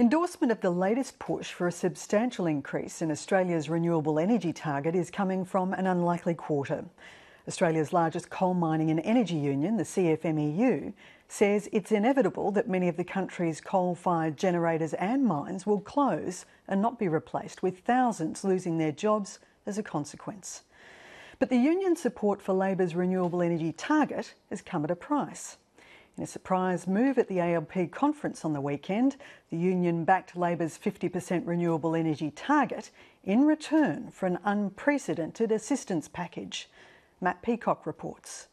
Endorsement of the latest push for a substantial increase in Australia's renewable energy target is coming from an unlikely quarter. Australia's largest coal mining and energy union, the CFMEU, says it's inevitable that many of the country's coal-fired generators and mines will close and not be replaced, with thousands losing their jobs as a consequence. But the union's support for Labor's renewable energy target has come at a price. In a surprise move at the ALP conference on the weekend, the union backed Labor's 50% renewable energy target in return for an unprecedented assistance package. Matt Peacock reports.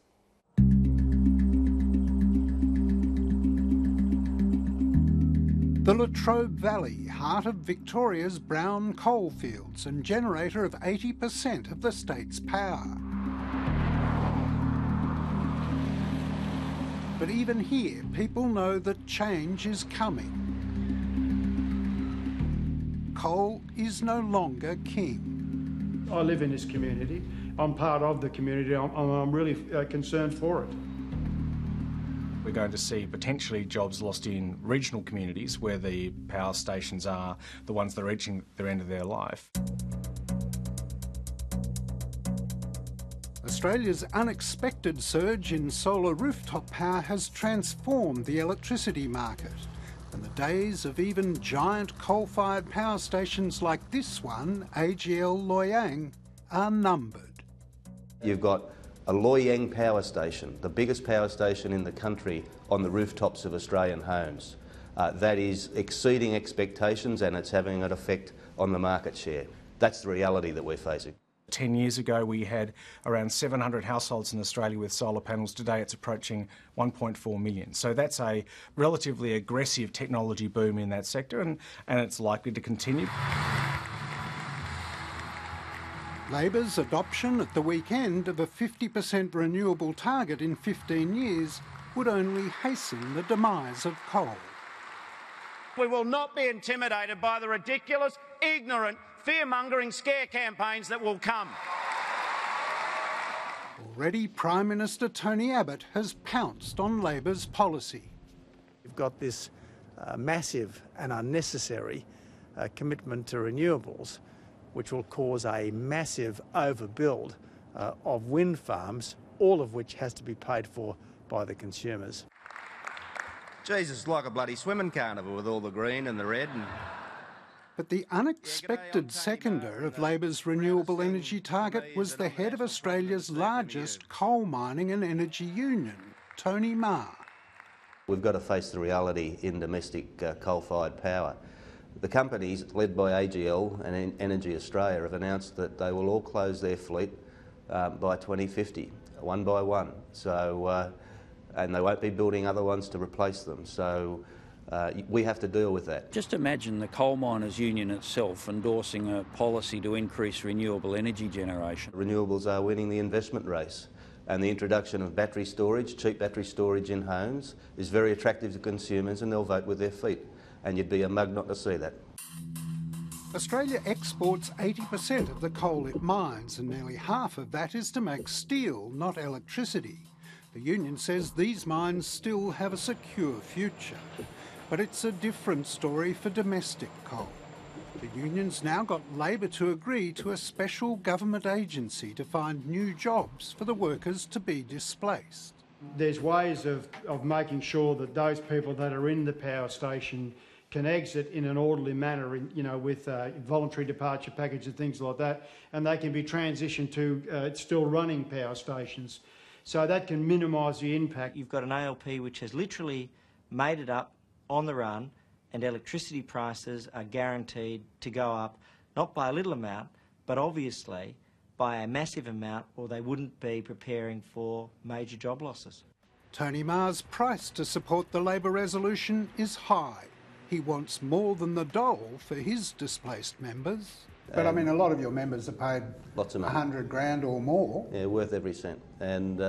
The Latrobe Valley, heart of Victoria's brown coalfields and generator of 80% of the state's power. But even here, people know that change is coming. Coal is no longer king. I live in this community. I'm part of the community. I'm really concerned for it. We're going to see potentially jobs lost in regional communities where the power stations are the ones that are reaching their end of their life. Australia's unexpected surge in solar rooftop power has transformed the electricity market, and the days of even giant coal-fired power stations like this one, AGL Loy Yang, are numbered. You've got a Loy Yang power station, the biggest power station in the country, on the rooftops of Australian homes. That is exceeding expectations, and it's having an effect on the market share. That's the reality that we're facing. 10 years ago we had around 700 households in Australia with solar panels. Today it's approaching 1.4 million. So that's a relatively aggressive technology boom in that sector, and it's likely to continue. Labor's adoption at the weekend of a 50% renewable target in 15 years would only hasten the demise of coal. We will not be intimidated by the ridiculous, ignorant, fear-mongering scare campaigns that will come. Already Prime Minister Tony Abbott has pounced on Labor's policy. We've got this massive and unnecessary commitment to renewables, which will cause a massive overbuild of wind farms, all of which has to be paid for by the consumers. Jesus, like a bloody swimming carnival with all the green and the red. But the unexpected seconder of Labor's renewable energy target was the head of Australia's largest coal mining and energy union, Tony Marr. We've got to face the reality in domestic coal-fired power. The companies led by AGL and Energy Australia have announced that they will all close their fleet by 2050, one by one. So, and they won't be building other ones to replace them. So we have to deal with that. Just imagine the Coal Miners Union itself endorsing a policy to increase renewable energy generation. Renewables are winning the investment race, and the introduction of battery storage, cheap battery storage in homes, is very attractive to consumers, and they'll vote with their feet. And you'd be a mug not to see that. Australia exports 80% of the coal it mines, and nearly half of that is to make steel, not electricity. The union says these mines still have a secure future. But it's a different story for domestic coal. The union's now got Labor to agree to a special government agency to find new jobs for the workers to be displaced. There's ways of making sure that those people that are in the power station can exit in an orderly manner, with voluntary departure package and things like that, and they can be transitioned to still running power stations. So that can minimise the impact. You've got an ALP which has literally made it up on the run, and electricity prices are guaranteed to go up, not by a little amount, but obviously by a massive amount, or they wouldn't be preparing for major job losses. Tony Marr's price to support the Labor resolution is high. He wants more than the dole for his displaced members. But I mean, a lot of your members are paid lots of money, 100 grand or more. Yeah, worth every cent. And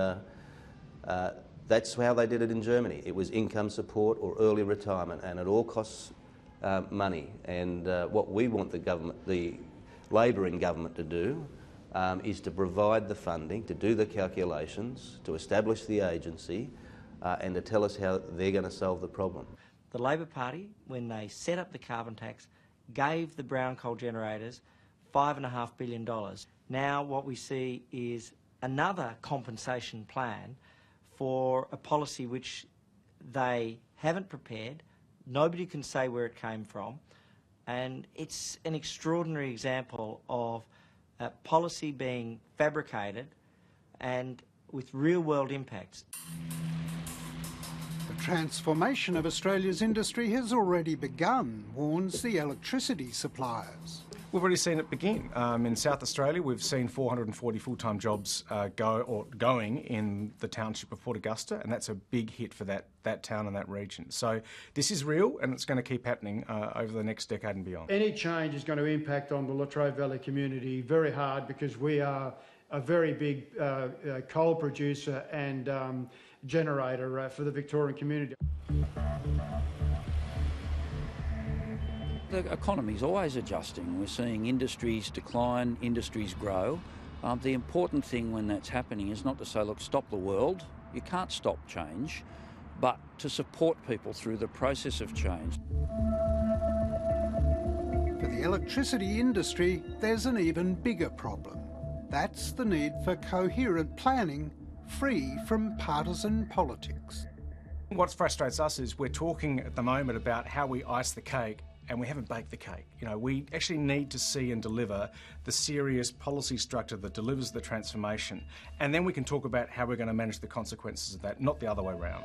that's how they did it in Germany. It was income support or early retirement, and it all costs money. And what we want the Labor in government to do is to provide the funding, to do the calculations, to establish the agency, and to tell us how they're going to solve the problem. The Labor Party, when they set up the carbon tax, gave the brown coal generators $5.5 billion. Now what we see is another compensation plan for a policy which they haven't prepared. Nobody can say where it came from, and it's an extraordinary example of policy being fabricated and with real-world impacts. The transformation of Australia's industry has already begun, warns the electricity suppliers. We've already seen it begin. In South Australia, we've seen 440 full-time jobs going in the township of Port Augusta, and that's a big hit for that town and that region. So this is real, and it's going to keep happening over the next decade and beyond. Any change is going to impact on the Latrobe Valley community very hard, because we are a very big coal producer and generator for the Victorian community. The economy's always adjusting. We're seeing industries decline, industries grow. The important thing when that's happening is not to say, look, stop the world. You can't stop change, but to support people through the process of change. For the electricity industry, there's an even bigger problem. That's the need for coherent planning, free from partisan politics. What frustrates us is we're talking at the moment about how we ice the cake, and we haven't baked the cake. You know, we actually need to see and deliver the serious policy structure that delivers the transformation, and then we can talk about how we're going to manage the consequences of that, not the other way around.